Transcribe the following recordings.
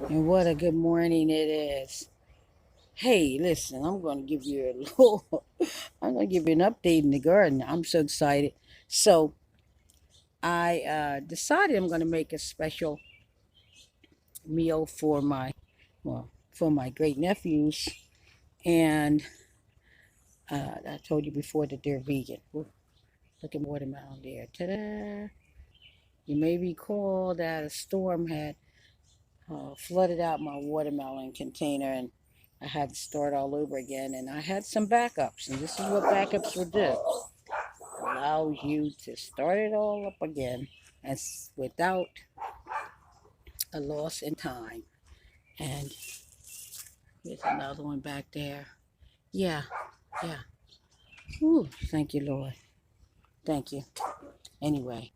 And what a good morning it is. Hey, listen, I'm going to give you a little, I'm going to give you an update in the garden. I'm so excited. So I decided I'm going to make a special meal for my great nephews. And I told you before that they're vegan. Ooh, look at my watermelon there. Ta-da! You may recall that a storm had flooded out my watermelon container, and I had to start all over again. And I had some backups, and this is what backups will do. Allows you to start it all up again and without a loss in time. And here's another one back there. Yeah, yeah. Ooh, thank you, Lord. Thank you. Anyway,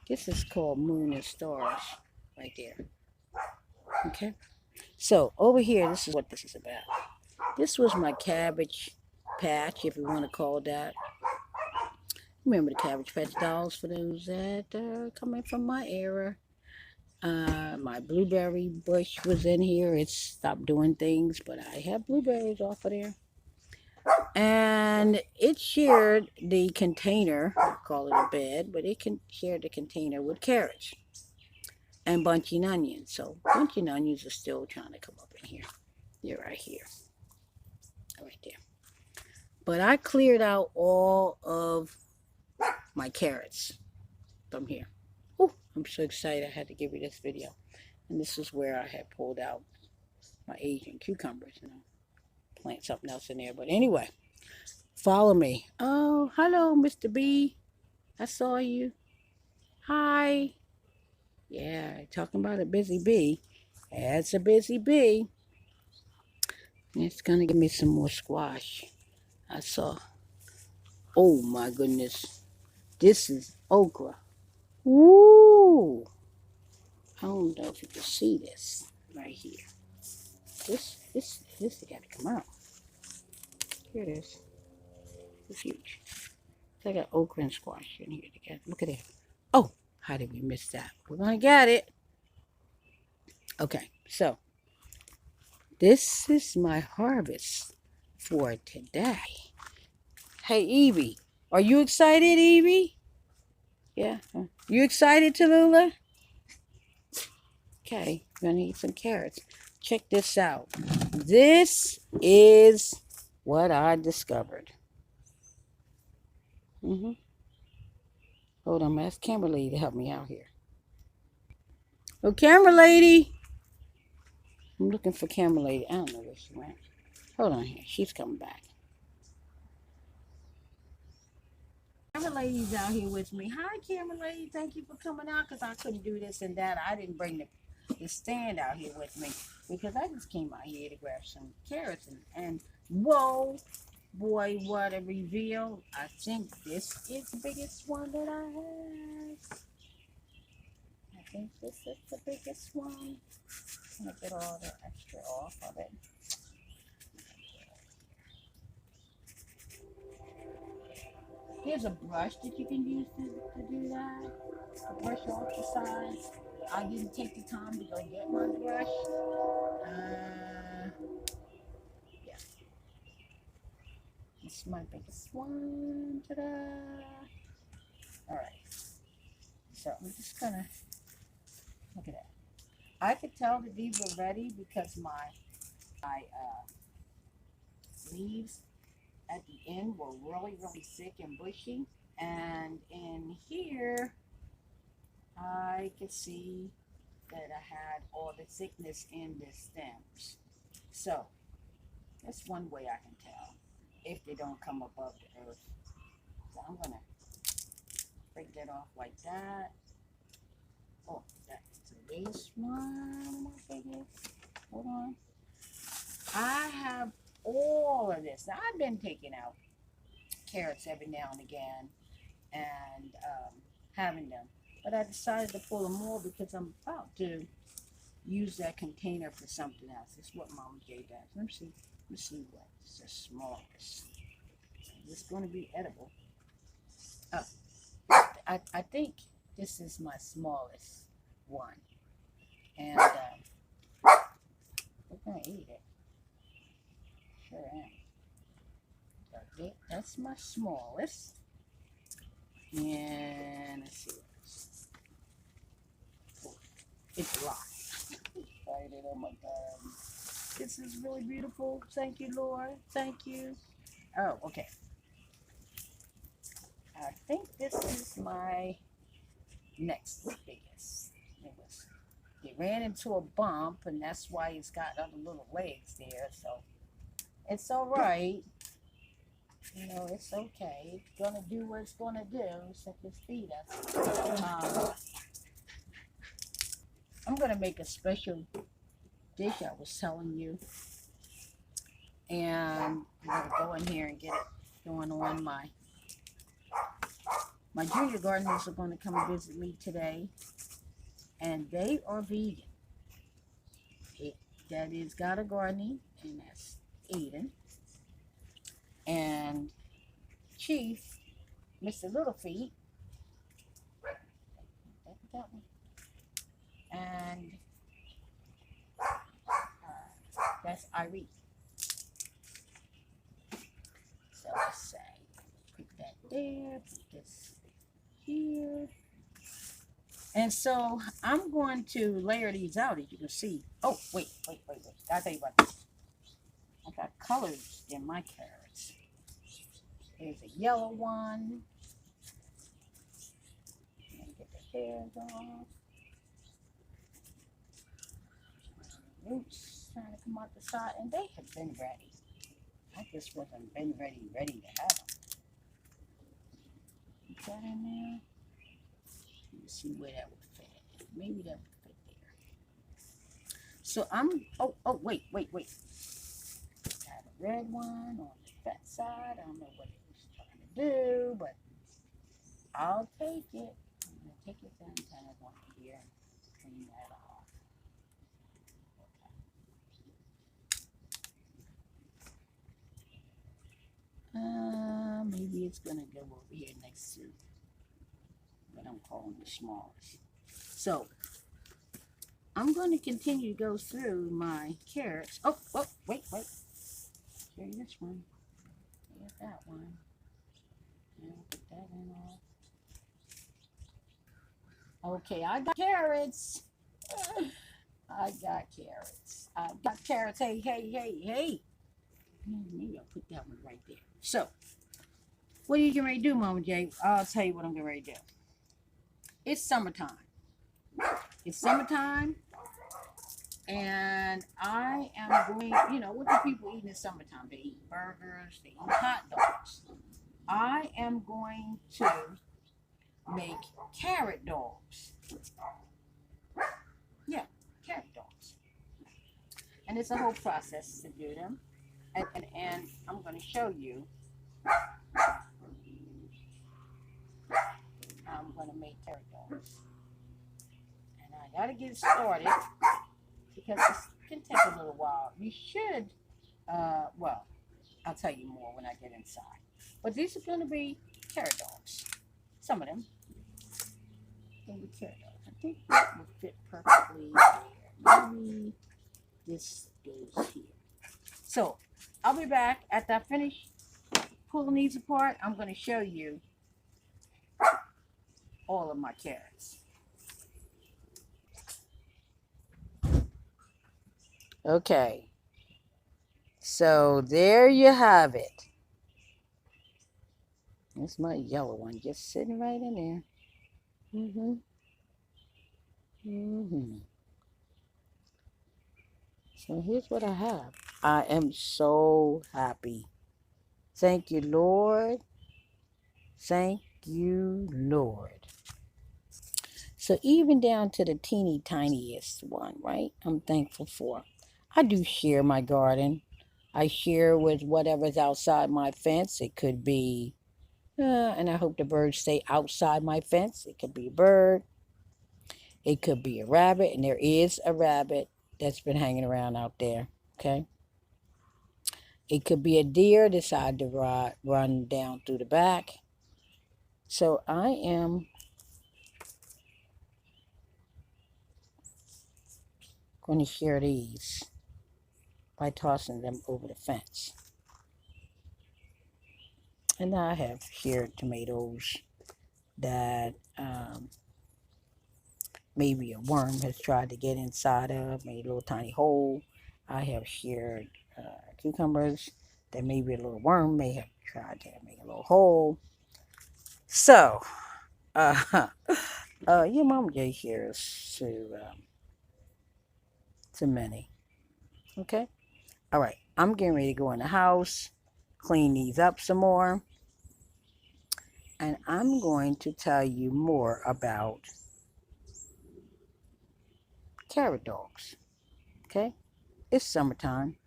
this is called Moon and Stars right there. Okay. So over here, this is what this is about. This was my cabbage patch, if you want to call it that. Remember the Cabbage Patch dolls for those that are coming from my era. My blueberry bush was in here. It stopped doing things, but I have blueberries off of there. And it shared the container, I call it a bed, but it can share the container with carrots and bunching onions. So bunching onions are still trying to come up in here. They're right here, right there. But I cleared out all of my carrots from here. Oh, I'm so excited I had to give you this video. And this is where I had pulled out my Asian cucumbers, plant something else in there. But anyway, follow me. Oh, hello, Mr. B. I saw you. Hi. Yeah, talking about a busy bee. That's a busy bee. It's gonna give me some more squash. I saw. Oh my goodness. This is okra. Woo! I don't know if you can see this right here. This got to come out. Here it is. It's huge. So I got okra and squash in here together. Look at that. Oh, how did we miss that? We're gonna get it. Okay, so this is my harvest for today. Hey Evie, are you excited, Evie? Yeah. You excited, Tallulah? Okay, we're gonna eat some carrots. Check this out. This is what I discovered. Hold on, I'm ask camera lady to help me out here. Oh, camera lady. I'm looking for camera lady. I don't know where she went. Hold on here. She's coming back. Camera lady's out here with me. Hi, camera lady. Thank you for coming out because I couldn't do this and that. I didn't bring the stand out here with me because I just came out here to grab some carrots and whoa, boy, what a reveal. I think this is the biggest one that I have. I think this is the biggest one. I'm going to get all the extra off of it. Here's a brush that you can use to do that. To brush off the sides. I didn't take the time to go get my brush. Yeah. This is my biggest one. Ta-da! Alright. So I'm just gonna look at that. I could tell that these were ready because my leaves at the end were really, really thick and bushy. And in here, I could see that I had all the thickness in the stems. So that's one way I can tell if they don't come above the earth. So I'm gonna break that off like that. Oh, that's this one. My biggest. Hold on. I have all of this. Now, I've been taking out carrots every now and again and having them, but I decided to pull them all because I'm about to use that container for something else. It's what Momma J does. Let me see what's the smallest. It's going to be edible. I think this is my smallest one. And They're gonna eat it. Sure am. Okay, that's my smallest. And let's see. Oh, it's a lot. Excited. Oh my God. This is really beautiful. Thank you, Lord. Thank you. Oh, okay. I think this is my next biggest. It ran into a bump, and that's why it's got other little legs there. So it's all right. You know, it's okay. It's gonna do what it's gonna do. Set this feet up. I'm gonna make a special dish I was telling you, and I'm gonna go in here and get it going on. My junior gardeners are gonna come and visit me today, and they are vegan. That is Gotta Gardening, and that's Eden. And Chief, Mr. Littlefeet, and that's Irene. So let's say, put that there, put this here. And so I'm going to layer these out, as you can see. Oh, wait. Gotta tell you about this. I got colors in my carrots. There's a yellow one. Get the hairs off. Roots trying to come out the side, and they have been ready. I just wasn't been ready to have them. Put that in there. Let's see where that would fit. Maybe that would fit there. So oh, wait. I have a red one on that side. I don't know what it was trying to do, but I'll take it. I'm going to take it down kind of one here and clean that off. Maybe it's going to go over here next to what I'm calling the smallest. So, I'm going to continue to go through my carrots. Oh, wait. Show you this one. Here's that one. And I'll put that in all. Okay, I got carrots. I got carrots. Hey. Maybe I'll put that one right there. So, what are you getting ready to do, Momma J? I'll tell you what I'm getting ready to do. It's summertime. And I am going, what do people eat in the summertime? They eat burgers, they eat hot dogs. I am going to make carrot dogs. Yeah, carrot dogs. And it's a whole process to do them. And I'm going to show you how I'm going to make carrot dogs. And I got to get started because it can take a little while. You should, well, I'll tell you more when I get inside. But these are going to be carrot dogs. Some of them. Going to be carrot dogs. I think that will fit perfectly there. Maybe this goes here. So, I'll be back after I finish pulling these apart. I'm going to show you all of my carrots. Okay. So, there you have it. That's my yellow one just sitting right in there. So here's what I have. I am so happy. Thank you, Lord. Thank you, Lord. So even down to the teeny tiniest one, right? I'm thankful for. I do share my garden. I share with whatever's outside my fence. It could be, and I hope the birds stay outside my fence. It could be a bird. It could be a rabbit, and there is a rabbit that's been hanging around out there, okay? It could be a deer decide to run down through the back. So I am going to share these. by tossing them over the fence. And now I have here tomatoes that maybe a worm has tried to get inside of, made a little tiny hole. I have here cucumbers that maybe a little worm may have tried to make a little hole. So, uh, your Momma J here is to many. Okay? All right. I'm getting ready to go in the house, clean these up some more, and I'm going to tell you more about carrot dogs. Okay? It's summertime.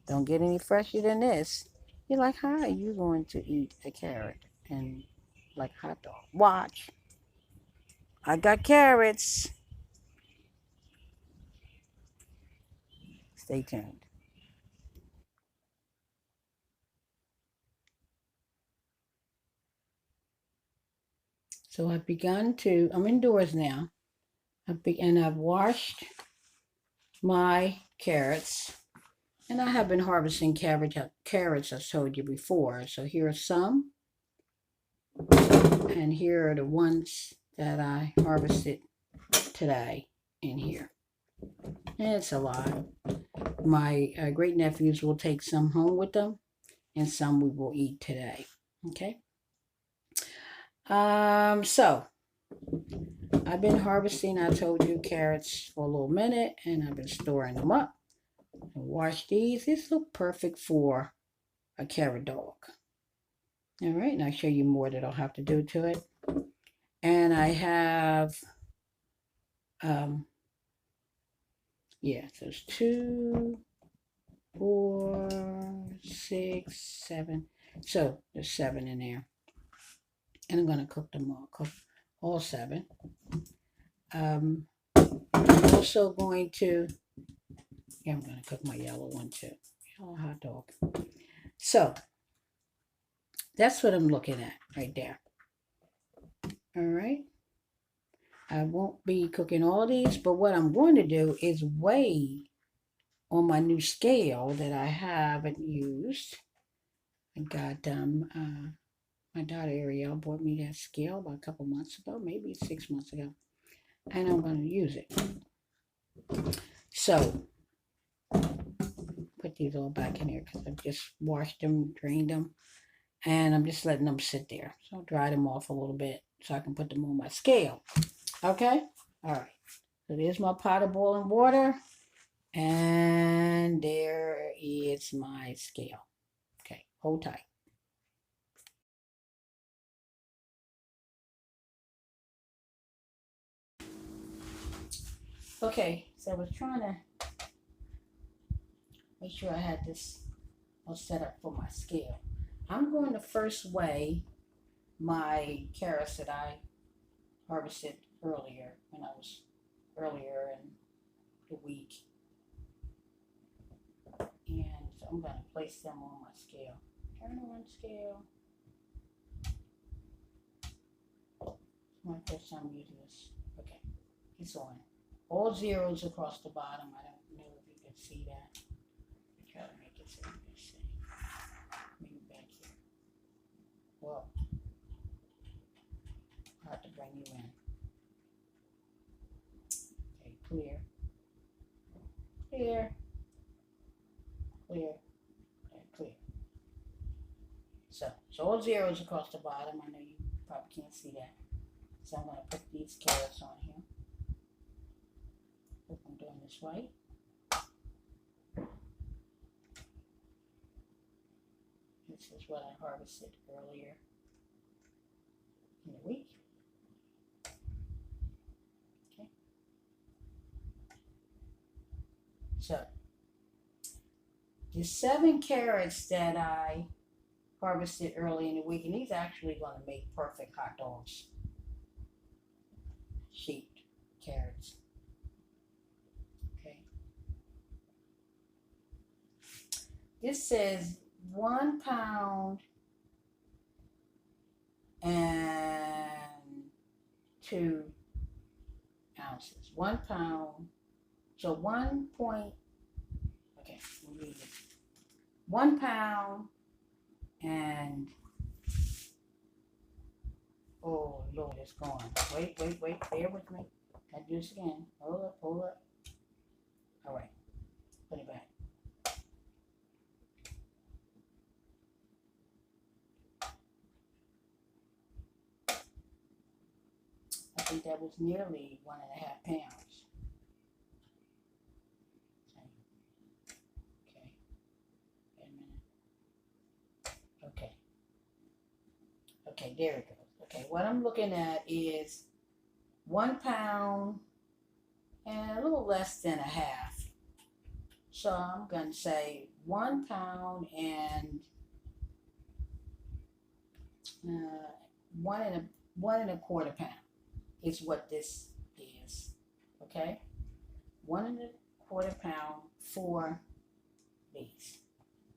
Don't get any fresher than this. You're like, how are you going to eat a carrot and like a hot dog? Watch. I got carrots. Stay tuned. So I'm indoors now. I've washed my carrots. And I have been harvesting carrots, I've told you before. So here are some. And here are the ones that I harvested today in here. And it's a lot. My great nephews will take some home with them, and some we will eat today. Okay. So I've been harvesting, I told you, carrots for a little minute, and I've been storing them up. And wash these. These look perfect for a carrot dog. All right, and I'll show you more that I'll have to do to it. And I have, yeah, so it's 2, 4, 6, 7. So there's 7 in there. And I'm going to cook them all, cook all 7. I'm also going to, yeah, I'm going to cook my yellow one too. Yellow hot dog. So that's what I'm looking at right there. All right. I won't be cooking all these, but what I'm going to do is weigh on my new scale that I haven't used. I got my daughter Ariel bought me that scale about a couple months ago, maybe 6 months ago, and I'm going to use it. So put these all back in here because I've just washed them, drained them, and I'm just letting them sit there. So I'll dry them off a little bit so I can put them on my scale. Okay? All right. So there's my pot of boiling water, and there is my scale. Okay, hold tight. Okay, so I was trying to make sure I had this all set up for my scale. I'm going to first weigh my carrots that I harvested earlier earlier in the week. And so I'm going to place them on my scale. Turn on scale. It's my first time using this. Okay, it's on. All zeros across the bottom. I don't know if you can see that. Try to make it so you can see. Maybe back here. Well, I'll have to bring you in. Okay, clear. Clear. Clear. Okay, clear. So all zeros across the bottom. I know you probably can't see that. So I'm going to put these carrots on here. Hope I'm doing this right. This is what I harvested earlier in the week. Okay. So the 7 carrots that I harvested early in the week, and these are actually going to make perfect hot dogs. Shaped carrots. Okay. This says 1 pound and 2 ounces. 1 pound. So 1.2 read it. 1 pound and, oh Lord, it's gone. Wait, bear with me. Gotta do this again. Hold up. All right, put it back. I think that was nearly 1.5 pounds. Okay, wait a minute. Okay, there it goes. Okay, what I'm looking at is 1 pound and a little less than a half. So I'm going to say 1 pound and one and a quarter pound is what this is. Okay, 1 1/4 pound for these.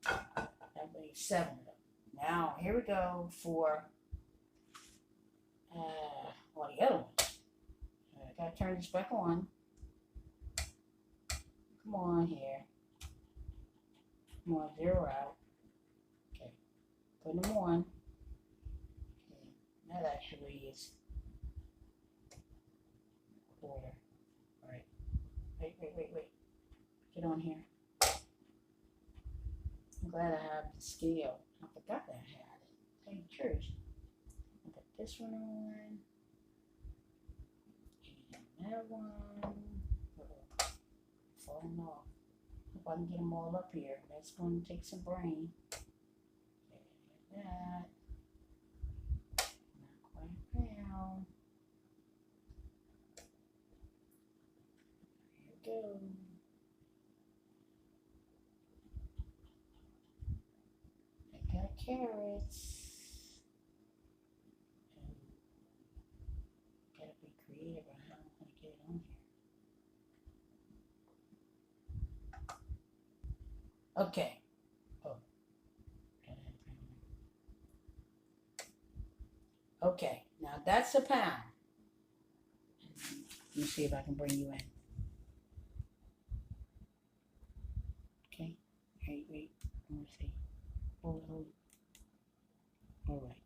That makes 7 of them. Now here we go for all the other ones. I gotta turn this back on. Come on here. Come on, 0 out. Okay, put them on. Okay. That actually is quarter. All right. Wait. Get on here. I'm glad I have the scale. I forgot that I had it. Tell you the truth. I'll put this one on. And that one. Falling off. Hope I can get them all up here. That's going to take some brain. Like that. Not quite down. There we go. I got carrots. And gotta be creative on how I'm going to get it on here. Okay. Oh. Okay. Now that's a pound. Let me see if I can bring you in. Okay. Wait. Let me see. Hold. All right.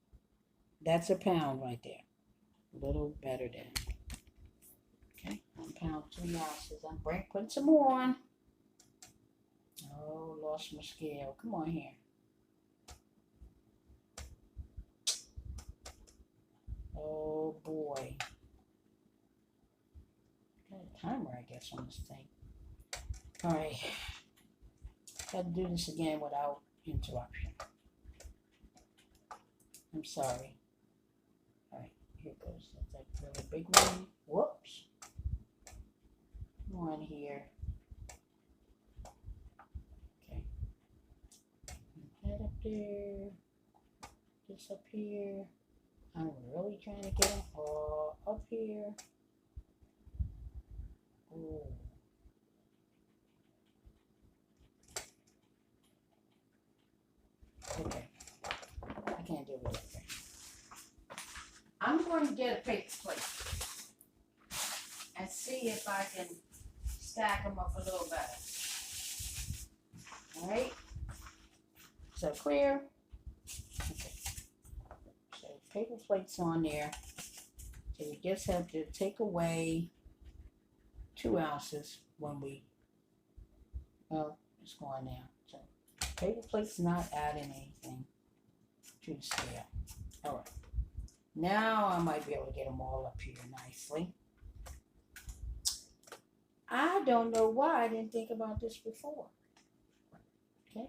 That's a pound right there. A little better than. Okay. 1 pound, 3 ounces. I'm putting some more on. Oh, lost my scale. Come on here. Oh boy. Got a timer, I guess, on this thing. All right. Got to do this again without interruption. I'm sorry. All right, here it goes. That's a really big one. Whoops. Come on here. Okay. That up there. This up here. I'm really trying to get them all up here. Ooh. Okay. I can't do it like that. I'm going to get a paper plate and see if I can stack them up a little better. All right. So clear. Okay. So paper plates on there. So we just have to take away 2 ounces when we, well, it's going down. So paper plate's not adding anything to the scale. All right. Now I might be able to get them all up here nicely. I don't know why I didn't think about this before. Okay.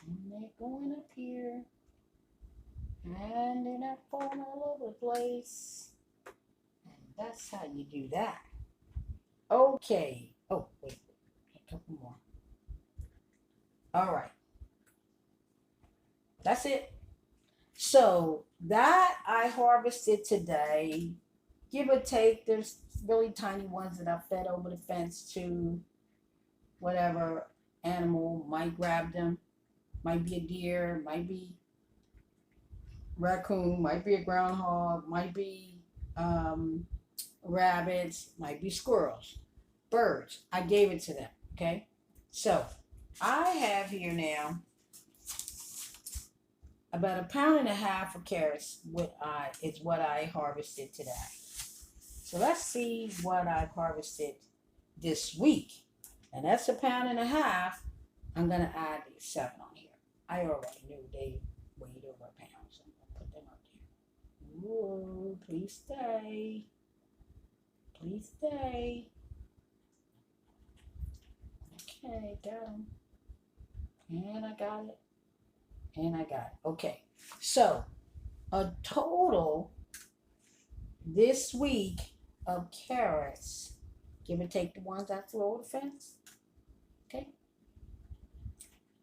And they're going up here. And they're not falling all over the place. And that's how you do that. Okay. Oh, wait. A couple more. All right. That's it. So that I harvested today. Give or take, there's really tiny ones that I fed over the fence to whatever animal might grab them. Might be a deer, might be raccoon, might be a groundhog, might be rabbits, might be squirrels. birds. I gave it to them. Okay. So I have here now about 1.5 pounds of carrots. It's what I harvested today. So let's see what I've harvested this week. And that's 1.5 pounds. I'm gonna add these 7 on here. I already knew they weighed over 1 pound, so I'm gonna put them up there. Whoa, please stay. Please stay. Okay, got them. And I got it. And I got it. Okay. So a total this week of carrots, give or take the ones I threw over the fence, okay,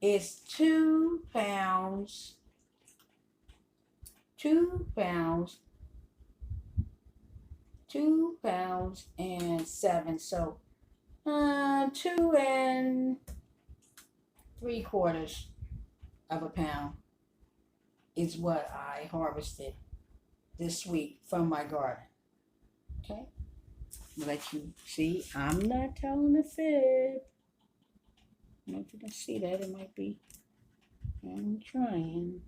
is 2 pounds, 2 pounds, 2 pounds and 7. So 2 3/4 of a pound is what I harvested this week from my garden. Okay? Let you see, I'm not telling a fib. I don't know if you can see that. It might be, I'm trying.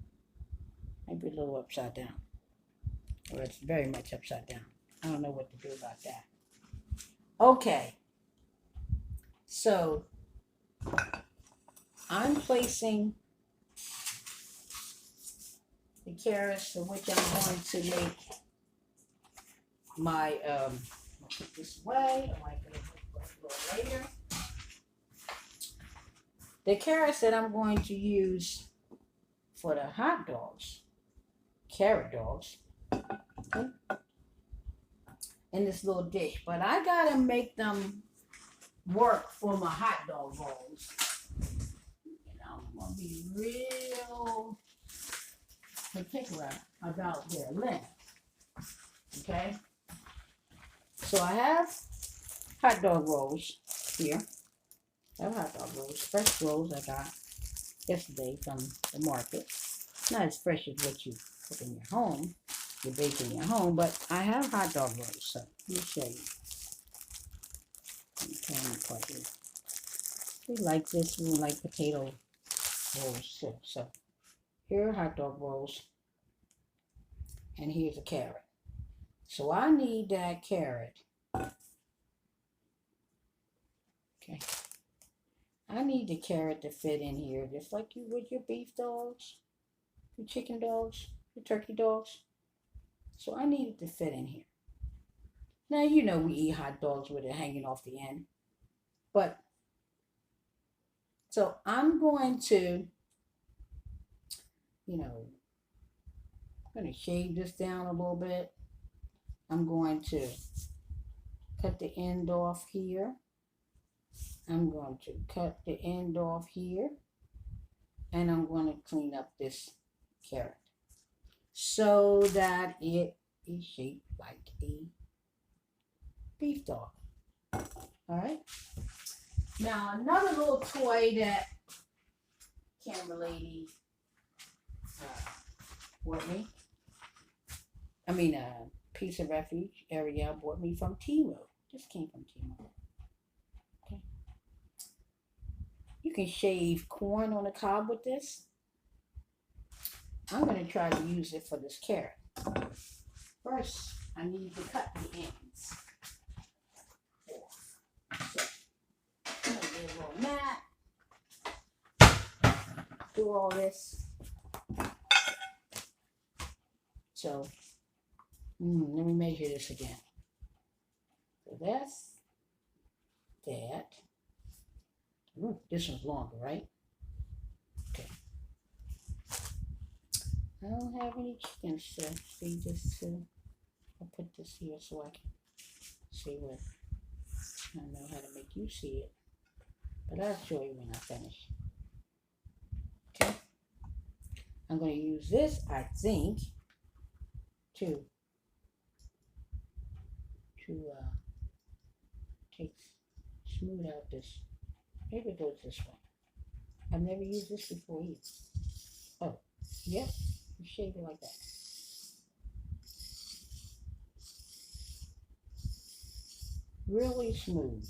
Might be a little upside down. Or it's very much upside down. I don't know what to do about that. Okay. So, I'm placing the carrots to which I'm going to make my, I'll put this away. I might put it a little later. The carrots that I'm going to use for the hot dogs, carrot dogs, in this little dish. But I gotta make them work for my hot dog rolls. I'm gonna be real particular about their length. Okay? So I have hot dog rolls here. I have hot dog rolls, fresh rolls I got yesterday from the market. Not as fresh as what you cook in your home, you bake in your home, but I have hot dog rolls, so let me show you. We like this, we like potato rolls too. So here are hot dog rolls, and here's a carrot. So I need that carrot. Okay. I need the carrot to fit in here, just like you would your beef dogs, your chicken dogs, your turkey dogs. So I need it to fit in here. Now, you know we eat hot dogs with it hanging off the end. But, so I'm going to, I'm going to shave this down a little bit. I'm going to cut the end off here. I'm going to cut the end off here. And I'm going to clean up this carrot so that it is shaped like a beef dog. All right. Now, another little toy that camera lady bought me. Piece of refuge Ariel bought me from Temu. This came from Temu. Okay. You can shave corn on the cob with this. I'm going to try to use it for this carrot. First, I need to cut the ends. So, I'm going to get a little mat. Do all this. So, let me measure this again. So that's that. Ooh, this one's longer, right? Okay. I don't have any chickens to see this. I'll put this here so I can see what. I don't know how to make you see it, but I'll show you when I finish. Okay. I'm going to use this, I think, to smooth out this. Maybe it goes this way. I've never used this before either. Oh, yep, you shave it like that. Really smooth.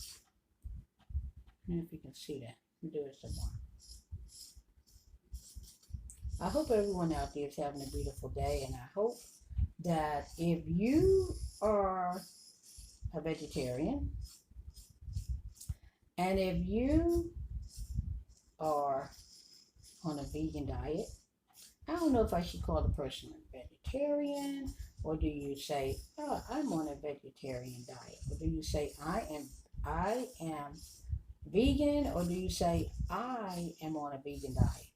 know if you can see that. Let me do it some more. I hope everyone out there is having a beautiful day, and I hope that if you are a vegetarian and if you are on a vegan diet, I don't know if I should call the person a vegetarian, or do you say, "Oh, I'm on a vegetarian diet," or do you say, I am vegan," or do you say, "I am on a vegan diet"?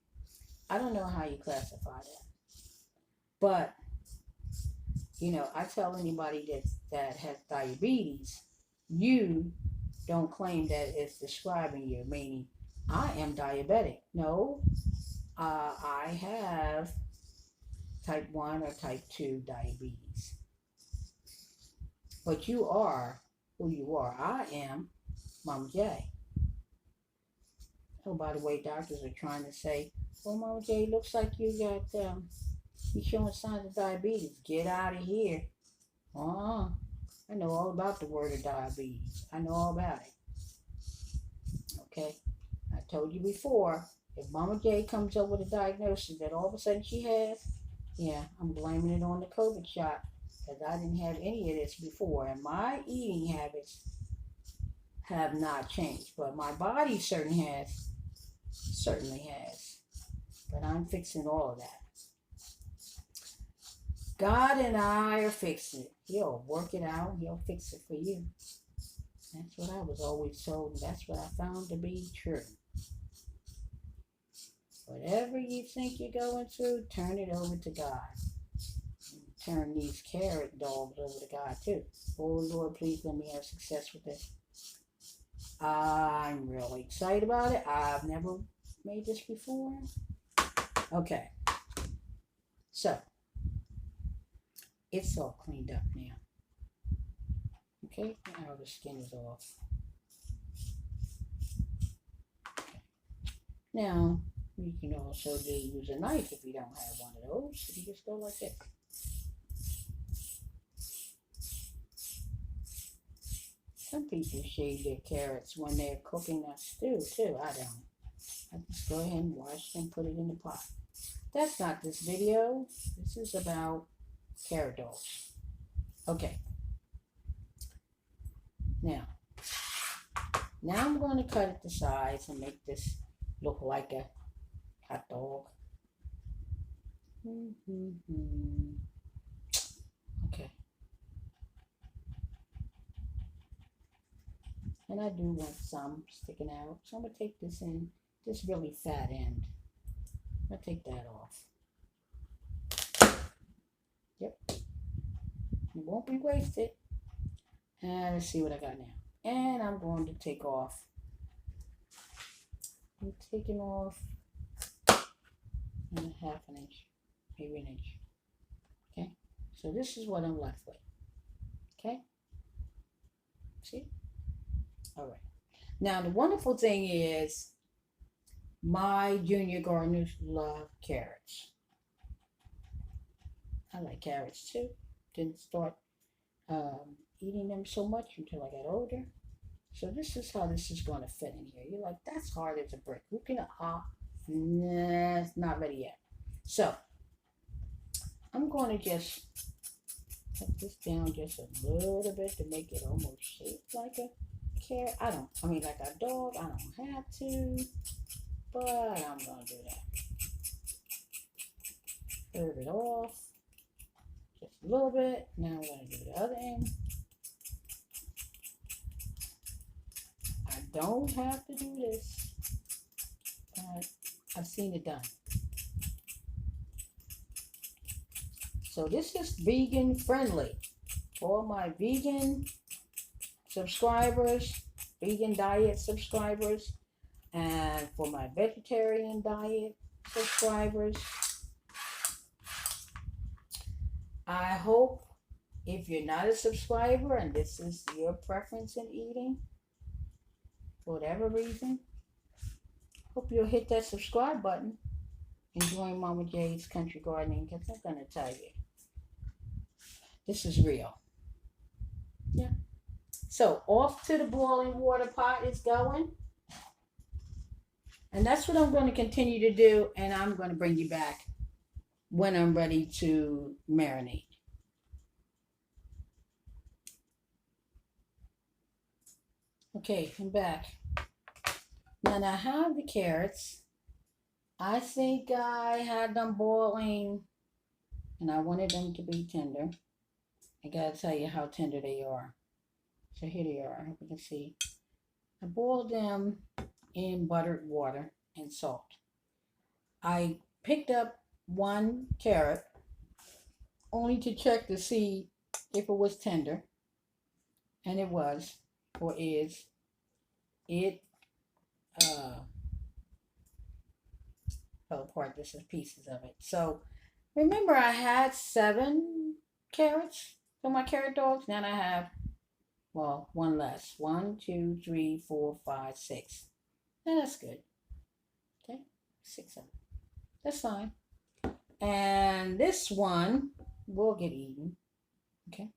I don't know how you classify that, but I tell anybody that has diabetes, you don't claim that it's describing you, meaning I am diabetic. No, I have type 1 or type 2 diabetes. But you are who you are. I am Momma J. Oh, by the way, doctors are trying to say, "Well, Momma J, looks like you're showing signs of diabetes. Get out of here." Uh-uh. I know all about the word of diabetes. I know all about it. Okay? I told you before, if Momma J comes up with a diagnosis that all of a sudden she has, yeah, I'm blaming it on the COVID shot, because I didn't have any of this before, and my eating habits have not changed, but my body certainly has. But I'm fixing all of that. God and I are fixing it. He'll work it out. He'll fix it for you. That's what I was always told, and that's what I found to be true. Whatever you think you're going through, turn it over to God. Turn these carrot dogs over to God too. Oh Lord, please let me have success with this. I'm really excited about it. I've never made this before. Okay. So, it's all cleaned up now. Okay, now the skin is off. Okay. Now, you can also use a knife if you don't have one of those. You just go like this. Some people shave their carrots when they're cooking a stew too. I don't. I just go ahead and wash and put it in the pot. That's not this video. This is about carrot dogs. Okay. Now I'm going to cut it to size and make this look like a hot dog. Okay. And I do want some sticking out. So I'm going to take this really fat end. I'm going to take that off. Yep. It won't be wasted. And let's see what I got now. And I'm going to take off. I'm taking off half an inch, maybe an inch. Okay? So this is what I'm left with. Okay? See? All right. Now, the wonderful thing is my junior gardeners love carrots. I like carrots too. Didn't start eating them so much until I got older. So this is how this is going to fit in here. You're like, that's hard as a brick. Who can, nah, it's not ready yet. So I'm going to just cut this down just a little bit to make it almost shaped like a carrot. Like a dog. I don't have to, but I'm going to do that. Curve it off just a little bit. Now I'm going to do the other end. I don't have to do this, but I've seen it done. So this is vegan friendly. For my vegan subscribers, vegan diet subscribers, and for my vegetarian diet subscribers, I hope if you're not a subscriber and this is your preference in eating, for whatever reason, hope you'll hit that subscribe button and join Momma J's Country Gardening, because I'm going to tell you, this is real. Yeah. So off to the boiling water pot is going. And that's what I'm going to continue to do. And I'm going to bring you back when I'm ready to marinate. Okay, I'm back. Now I have the carrots. I think I had them boiling and I wanted them to be tender. I gotta tell you how tender they are. So here they are. I hope you can see. I boiled them in buttered water and salt. I picked up one carrot only to check to see if it was tender, and it was, or is. It uh, fell apart. This is pieces of it. So remember, I had 7 carrots for my carrot dogs. Now I have, well, one less. 1, 2, 3, 4, 5, 6. Now that's good. Okay, 6 of them. That's fine. And this one will get eaten. Okay.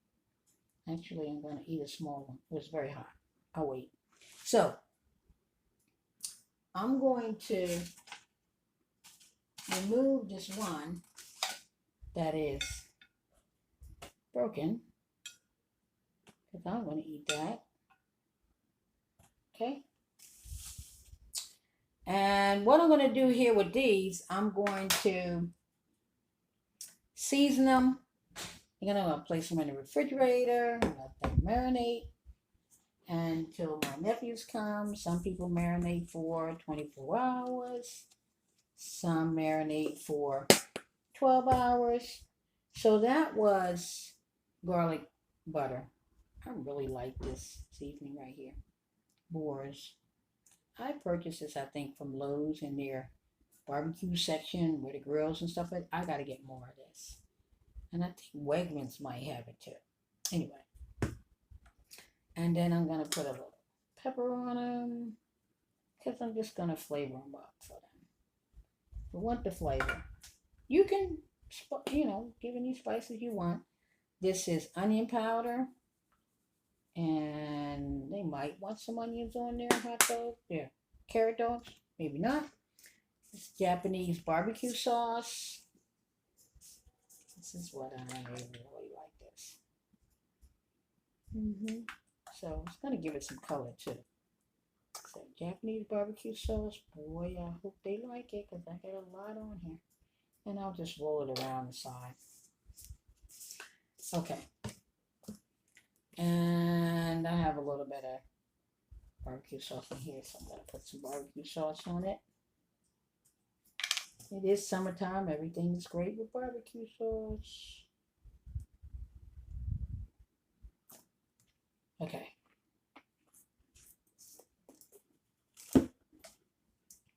Actually, I'm going to eat a small one. It was very hot. I'll wait. So I'm going to remove this one that is broken because I'm going to eat that. Okay. And what I'm going to do here with these, I'm going to season them. I'm going to place them in the refrigerator and let them marinate until my nephews come. Some people marinate for 24 hours. Some marinate for 12 hours. So that was garlic butter. I really like this seasoning right here. Boars. I purchased this, I think, from Lowe's in their barbecue section where the grills and stuff. I got to get more of this. And I think Wegmans might have it too. Anyway. And then I'm going to put a little pepper on them because I'm just going to flavor them up for them. If you want the flavor, you can, give any spices you want. This is onion powder. And they might want some onions on their hot dog. Yeah, carrot dogs. Maybe not. This Japanese barbecue sauce. This is what I really like this. So it's going to give it some color too. So Japanese barbecue sauce. Boy, I hope they like it because I got a lot on here. And I'll just roll it around the side. Okay. And I have a little bit of barbecue sauce in here, so I'm going to put some barbecue sauce on it. It is summertime. Everything is great with barbecue sauce. Okay.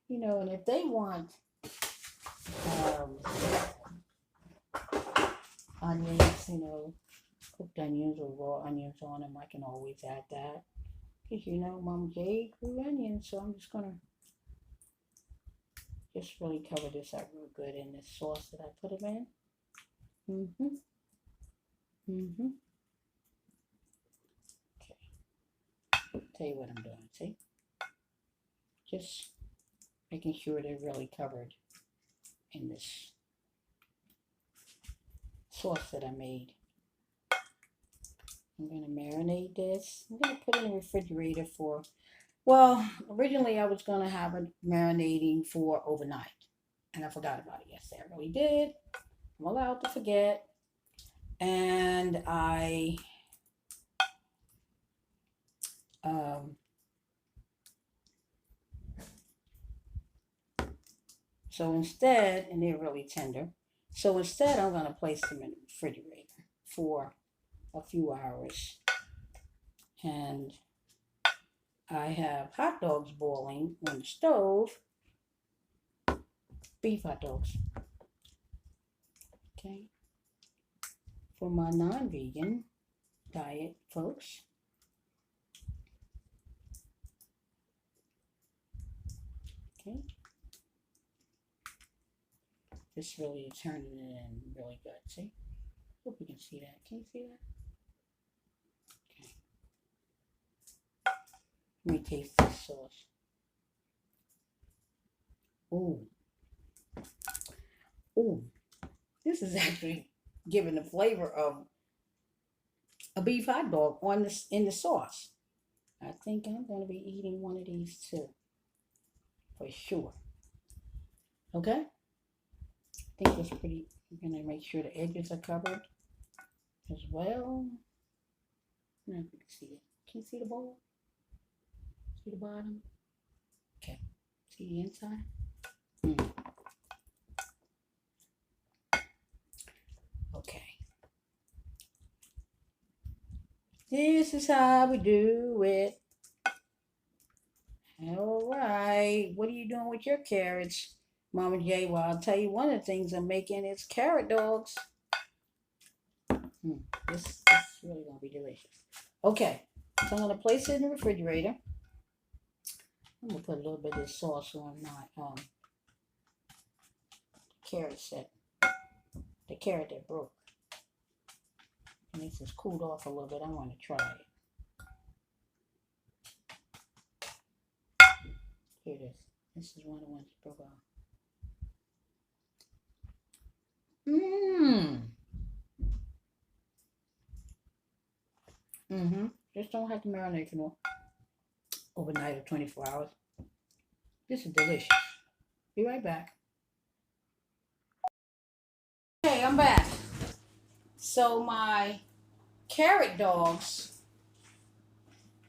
And if they want onions, cooked onions or raw onions on them, I can always add that. Because Momma J grew onions, so I'm just gonna really cover this up real good in this sauce that I put them in. Okay. Tell you what I'm doing. See, just making sure they're really covered in this sauce that I made. I'm going to marinate this. I'm going to put it in the refrigerator for, well, originally I was going to have it marinating for overnight. And I forgot about it yesterday. I really did. I'm allowed to forget. And I so instead, and they're really tender. So instead, I'm going to place them in the refrigerator for a few hours. And I have hot dogs boiling on the stove. Beef hot dogs. Okay. For my non-vegan diet folks. Okay. Just really turning it in really good. See? Hope you can see that. Can you see that? Okay. Let me taste this sauce. Ooh, ooh. This is actually giving the flavor of a beef hot dog on this in the sauce. I think I'm gonna be eating one of these too, for sure. Okay. I think that's pretty. I'm gonna make sure the edges are covered as well. I don't know if you can see it. Can you see the bowl? See the bottom? Okay. See the inside? Mm. Okay. This is how we do it. All right. What are you doing with your carrots, Mama J? Well, I'll tell you one of the things I'm making is carrot dogs. This is really gonna be delicious. Okay. So I'm gonna place it in the refrigerator. I'm gonna put a little bit of this sauce on my carrot set. The carrot that broke. And this has cooled off a little bit. I want to try it. Here it is. This is one of the ones that broke off. Mmm. Mm-hmm. Just don't have to marinate for no overnight or 24 hours. This is delicious. Be right back. Okay, I'm back. So my carrot dogs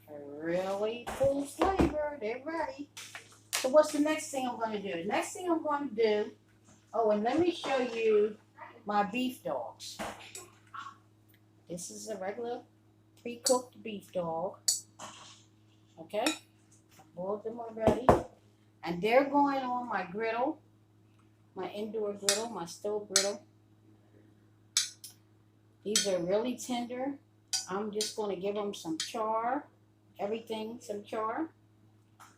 are really full flavor. They're ready. So what's the next thing I'm going to do? The next thing I'm going to do, oh, and let me show you my beef dogs. This is a regular pre-cooked beef dog. Okay? I boiled them already. And they're going on my griddle, my indoor griddle, my stove griddle. These are really tender. I'm just going to give them some char. Everything, some char.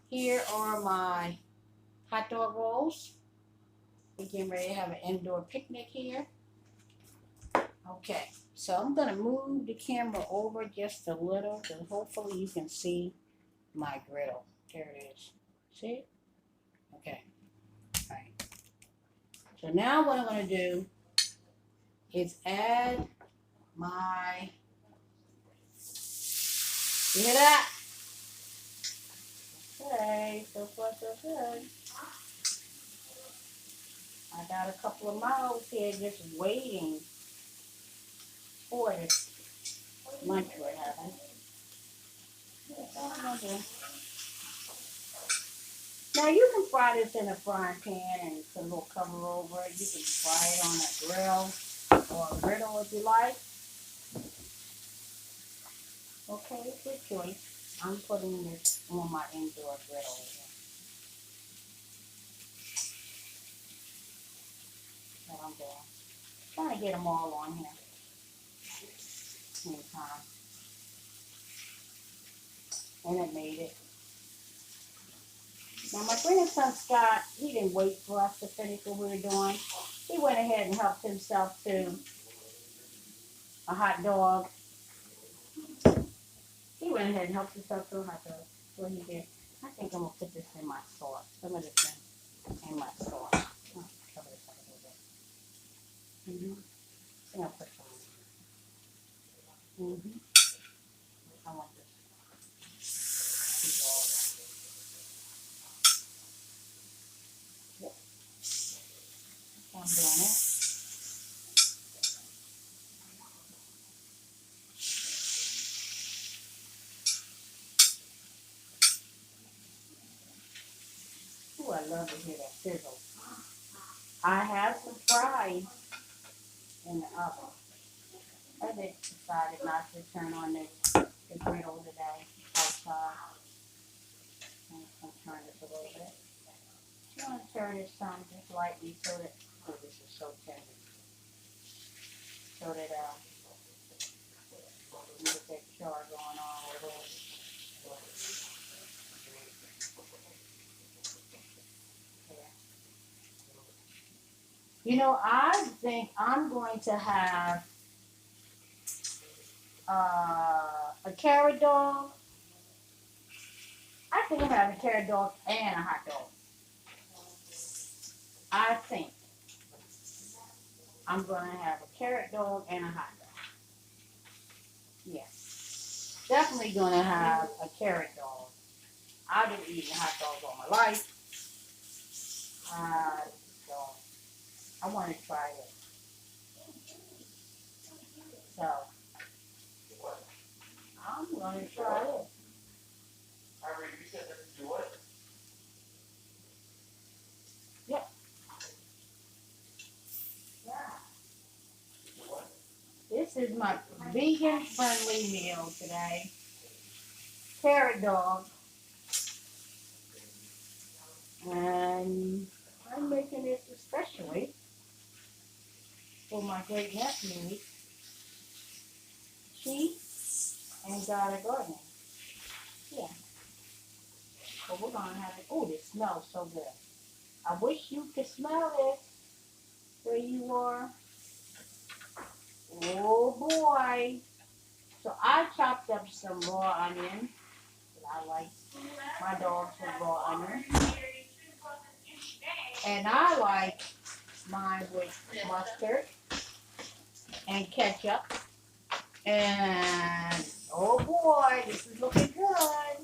Here are my hot dog rolls. We're getting ready to have an indoor picnic here. Okay, so I'm going to move the camera over just a little, so hopefully you can see my griddle. There it is. See? Okay. All right. So now what I'm going to do is add my, you hear that? Okay, so far so good. I got a couple of mouths here just waiting for this lunch we're having. That's all I'm gonna do. Now you can fry this in a frying pan and put a little cover over it. You can fry it on a grill or a griddle if you like. Okay, good choice. I'm putting this on my indoor griddle here. That's what I'm doing. Trying to get them all on here. Same time. And it made it. Now my grandson Scott, he didn't wait for us to finish what we were doing. He went ahead and helped himself to a hot dog. He went ahead and helped himself to a hot dog. What he did. I think I'm gonna put this in my sauce. Some of this in my sauce. Cover this up a little bit. Mm-hmm. I think I'll put some. Mm-hmm. I want this. Yep. I'm doing it. Ooh, I love to hear that sizzle. I have some fries in the oven. I just decided not to turn on the griddle today outside. I'm going to turn this a little bit. I'm going to turn this some just lightly so that, oh, this is so tender. So that, you get that char going on a little. Yeah. You know, I think I'm going to have a carrot dog. I think I'm having a carrot dog and a hot dog. I think I'm going to have a carrot dog and a hot dog. Yes. Definitely going to have a carrot dog. I've been eating hot dogs all my life. So I want to try it. So I'm going to try it. Yep. Yeah. This is my vegan friendly meal today. Carrot dog. And I'm making this especially for my great nephew. She ain't got a garden. Yeah. So we're gonna have it. Oh, this smells so good. I wish you could smell it where you are. Oh boy. So I chopped up some raw onion. I like my dogs with raw onion. And I like mine with mustard and ketchup. And oh boy, this is looking good.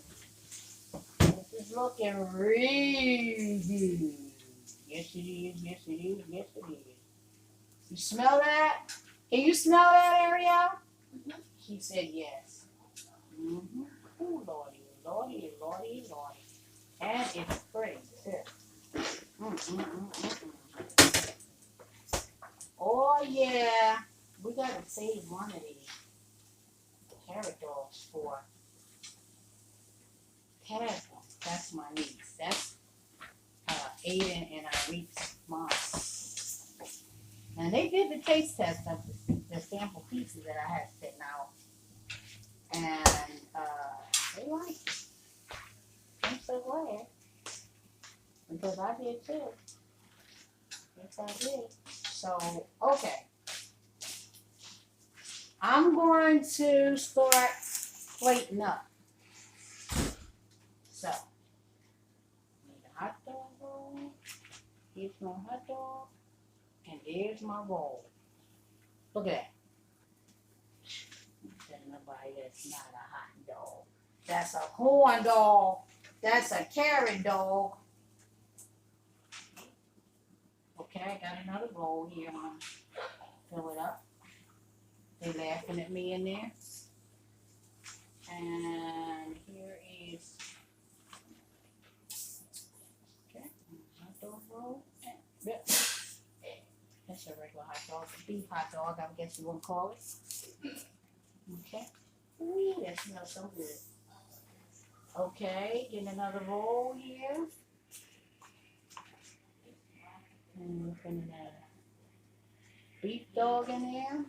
This is looking really good. Yes it is, yes it is, yes it is. You smell that? Can you smell that, Ariel? Mm-hmm. She said yes. Mm-hmm. Oh, lordy, lordy, lordy, lordy. And it's pretty too. Mm-mm-mm-mm-mm. Oh yeah. We gotta save one of these carrot dogs for Castle. That's my niece. That's Aiden and Irique's mom. And they did the taste test of the sample pieces that I had sitting out. And they liked it. I'm so glad. Because I did too. Yes, I did. So, okay. I'm going to start plating up. So, need a hot dog roll. Here's my hot dog. And there's my roll. Look at that. Tell nobody that's not a hot dog. That's a corn dog. That's a carrot dog. Okay, I got another roll here. I'm gonna fill it up. They laughing at me in there. And here is okay, hot dog roll. Yep. That's a regular hot dog. Beef hot dog, I guess you want to call it. Okay. Ooh, that smells so good. Okay, get another roll here. And we're putting a beef dog in there.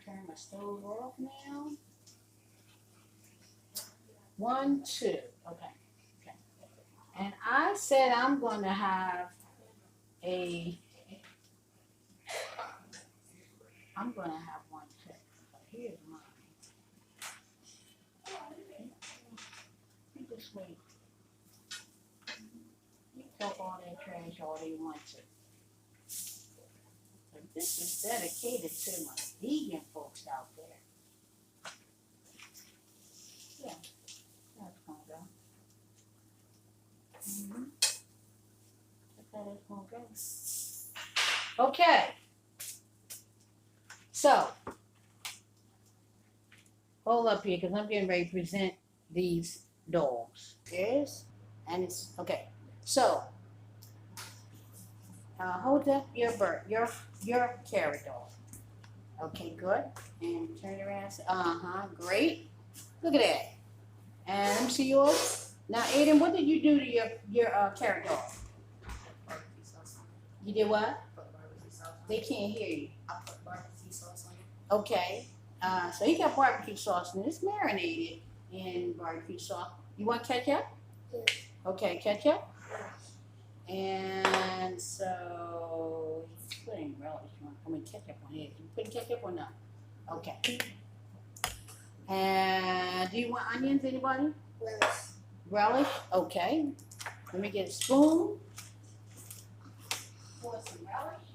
Turn my stove off now. 1, 2. Okay. Okay. And I said I'm going to have I'm going to have one too. But here's mine. You just wait. You talk all that trash all you want to. But this is dedicated to my vegan folks out there. Yeah, that's going to go. Mm-hmm. That's how that's going to go. Okay. So, hold up here because I'm getting ready to present these dogs. Yes, and it's okay. So, hold up your bird, your carrot dog. Okay, good. And turn it around. Great. Look at that. And let me see yours. Now, Aiden, what did you do to your carrot dog? Barbecue sauce on it. You did what? Put barbecue sauce on They it. can't hear you. I put barbecue sauce on it. Okay. So he got barbecue sauce and it's marinated in barbecue sauce. You want ketchup? Yes. Okay, ketchup. And so he's putting relish on. I mean ketchup on it. You putting ketchup or not? Okay. And do you want onions, anybody? Lettuce. Relish, okay. Let me get a spoon. Pour some relish.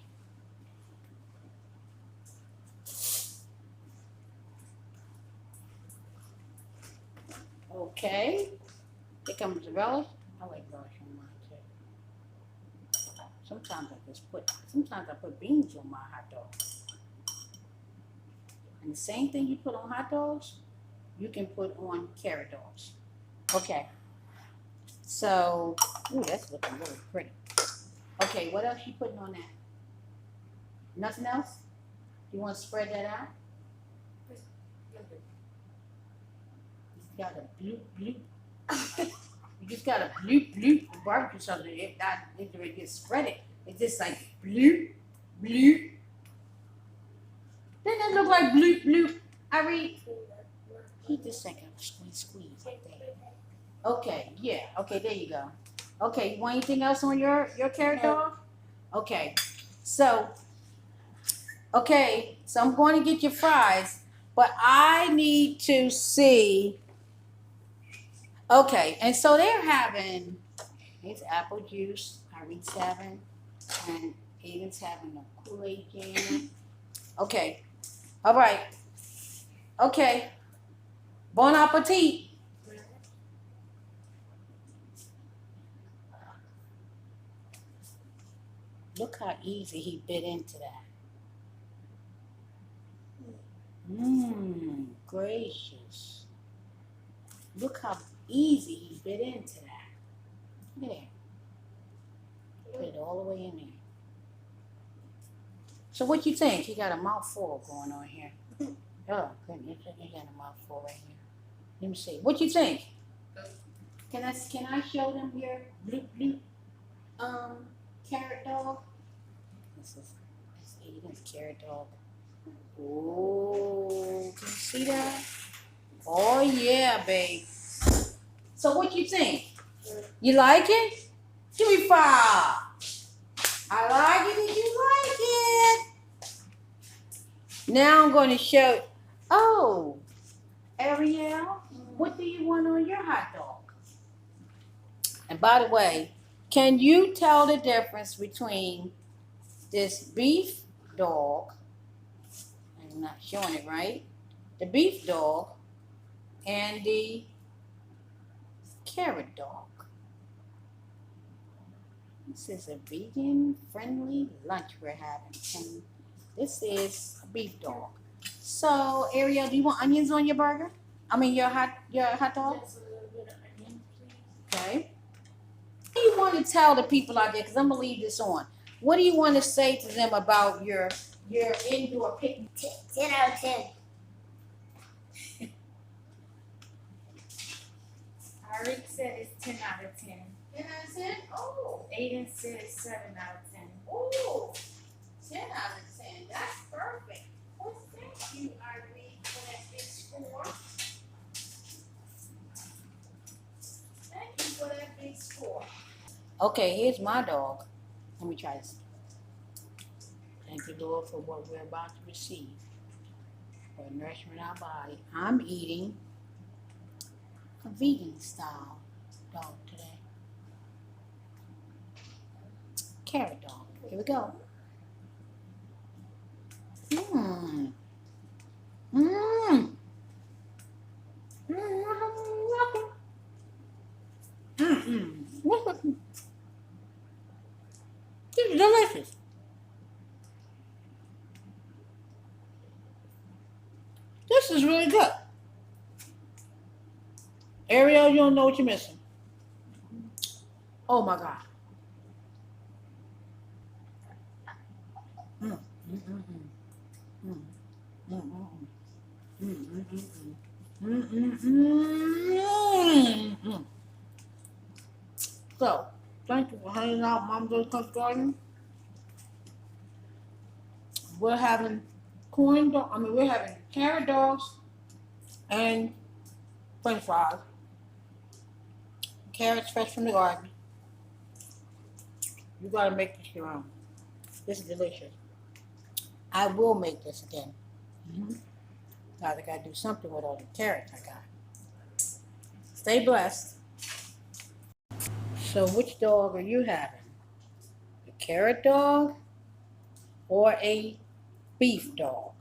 Okay. Here comes the relish. I like relish on mine too. Sometimes I put beans on my hot dog. And the same thing you put on hot dogs, you can put on carrot dogs. Okay. So, ooh, that's looking really pretty. Okay, what else you putting on that? Nothing else? You want to spread that out? You got a bloop bloop. You just got a bloop bloop barbecue something. It gets spread it. It's just like bloop bloop. Doesn't that look like bloop bloop? I read. Heat this second. Squeeze like that. Okay, yeah. Okay, there you go. Okay, you want anything else on your carrot dog? Okay, so I'm going to get your fries, but I need to see. Okay, and so they're having it's apple juice. Irene's having, and Aiden's having a Kool-Aid can. Okay, all right. Okay, bon appetit. Look how easy he bit into that. Gracious. Look how easy he bit into that. There. Put it all the way in there. So what you think? He got a mouthful going on here. Oh, goodness, he got a mouthful right here. Let me see. What you think? Can I show them your bloop bloop carrot dog? This is Aiden's carrot dog. Oh, can you see that? Oh yeah, babe. So what you think? You like it? Give me 5. I like it if you like it. Now I'm going to show. Oh, Ariel, what do you want on your hot dog? And by the way, can you tell the difference between this beef dog? I'm not showing it right. The beef dog and the carrot dog. This is a vegan-friendly lunch we're having, and this is a beef dog. So, Ariel, do you want onions on your burger? I mean, your hot dog. Just a little bit of onion, please. Okay. What do you want to tell the people out there? Because I'm gonna leave this on. What do you want to say to them about your indoor picnic? 10 out of 10. I already said it's 10 out of 10. 10 out of 10? Oh. Aiden said it's 7 out of 10. Oh. 10 out of 10. That's perfect. Well, thank you, Irene, for that big score. Thank you for that big score. Okay, here's my dog. Let me try this. Thank you, Lord, for what we're about to receive. For nourishment our body. I'm eating a vegan style dog today. Carrot dog. Here we go. Mmm. Mmm. This is delicious. This is really good. Ariel, you don't know what you're missing. Oh my God. Mm, mm, mm, mm. Mm, mm, mm. Mm, mm, mm, mm. So, thank you for hanging out, Momma J Country Garden. We're having we're having carrot dogs and French fries. Carrots fresh from the garden. You gotta make this your own. This is delicious. I will make this again. I gotta do something with all the carrots I got. Stay blessed. So which dog are you having? A carrot dog or a beef dog?